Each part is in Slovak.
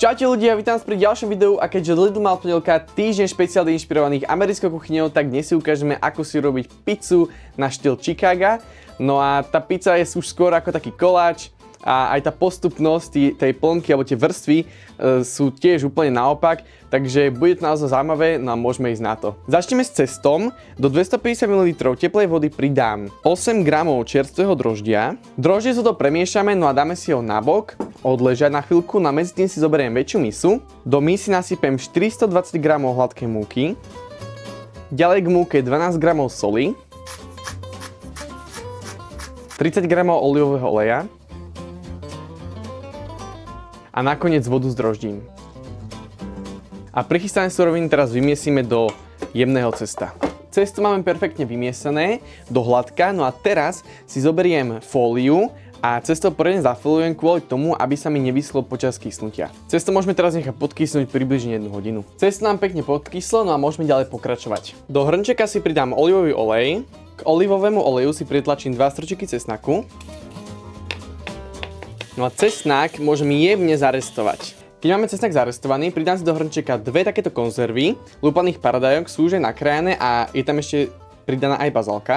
Čaute ľudia, vítam vás pri ďalšom videu a keďže Lidl mal pondelka týždeň špeciálne inšpirovaných americkou kuchyňou, tak dnes si ukážeme, ako si robiť pizzu na štýl Chicaga. No a tá pizza je už skôr ako taký koláč a aj tá postupnosť tej plnky alebo tie vrstvy sú tiež úplne naopak, takže bude to naozaj zaujímavé, no a môžeme ísť na to. Začneme s cestom. Do 250 ml teplej vody pridám 8 g čerstvého droždia. Droždie to premiešame, no a dáme si ho na bok, odležať na chvíľku, no a medzi tým si zoberiem väčšiu misu. Do misy nasypem 420 g hladkej múky. Ďalej k múke 12 g soli, 30 g olivového oleja a nakoniec vodu s droždím. A prichystané suroviny teraz vymiesíme do jemného cesta. Cesto máme perfektne vymiesané do hladka, no a teraz si zoberiem fóliu a cesto poriadne zafilujem kvôli tomu, aby sa mi nevyschlo počas kysnutia. Cesto môžeme teraz nechať podkysnúť približne 1 hodinu. Cesto nám pekne podkyslo, no a môžeme ďalej pokračovať. Do hrnčeka si pridám olivový olej. K olivovému oleju si pritlačím 2 strčiky cesnaku. No a cesnak môžem jemne zarestovať. Keď máme cesnak zarestovaný, pridám si do hrnčeka 2 takéto konzervy lúpaných paradajok, sú už nakrájané a je tam ešte pridaná aj bazalka.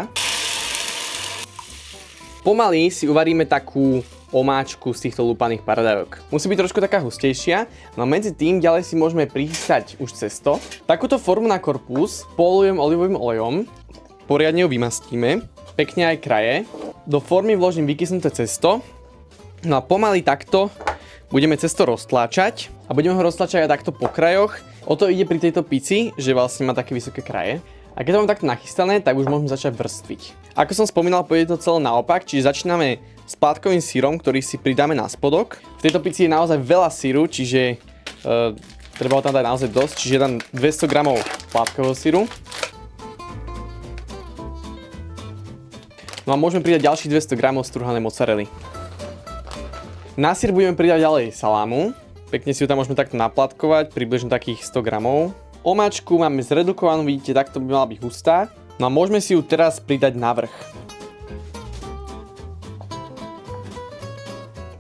Pomaly si uvaríme takú omáčku z týchto lúpaných paradajok. Musí byť trošku taká hustejšia, no medzi tým ďalej si môžeme prichystať už cesto. Takúto formu na korpus polujem olivovým olejom, poriadne ho vymastíme, pekne aj kraje. Do formy vložím vykysnuté cesto. No a pomaly takto budeme cesto roztláčať a budeme ho roztláčať aj takto po krajoch. O to ide pri tejto pici, že vlastne má také vysoké kraje. A keď to mám takto nachystané, tak už môžeme začať vrstviť. Ako som spomínal, pôjde to celé naopak, čiže začíname s plátkovým syrom, ktorý si pridáme na spodok. V tejto pici je naozaj veľa syru, čiže treba ho tam dať naozaj dosť, čiže dám 200 g plátkového syru. No a môžeme pridať ďalších 200 g strúhanej mozzarelly. Na syr budeme pridať ďalej salámu. Pekne si ju tam môžeme takto naplatkovať, približne takých 100 g. Omáčku máme zredukovanú, vidíte, takto by mala byť hustá. No a môžeme si ju teraz pridať na vrch.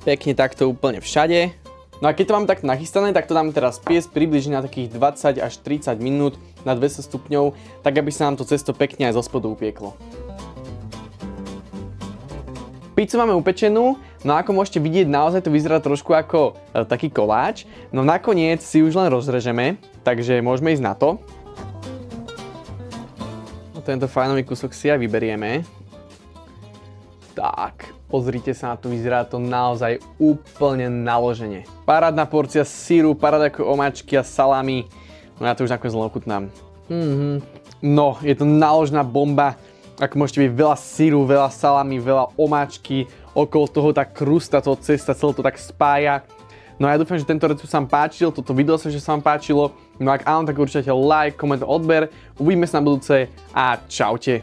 Pekne takto úplne všade. No a keď to máme takto nachystané, tak to dáme teraz piesť približne na takých 20 až 30 minút na 200 stupňov, tak aby sa nám to cesto pekne aj zo spodu upieklo. Pizzu máme upečenú, no ako môžete vidieť, naozaj to vyzerá trošku ako taký koláč, no nakoniec si už len rozrežeme, takže môžeme ísť na to. No, tento fajnový kúsok si aj vyberieme. Tak, pozrite sa na to, vyzerá to naozaj úplne naložene. Parádna porcia syru, paradajkové omáčky a salámy, no ja to už nakoniec len ochutnám. No, je to naložená bomba. Ako môžete vidieť, veľa syru, veľa salami, veľa omáčky, okolo toho tá krusta, toho cesta, celé to tak spája. No a ja dúfam, že tento recept sa vám páčil, toto video sa, že sa vám páčilo. No ak áno, tak určite like, koment, odber. Uvidíme sa na budúce a čaute.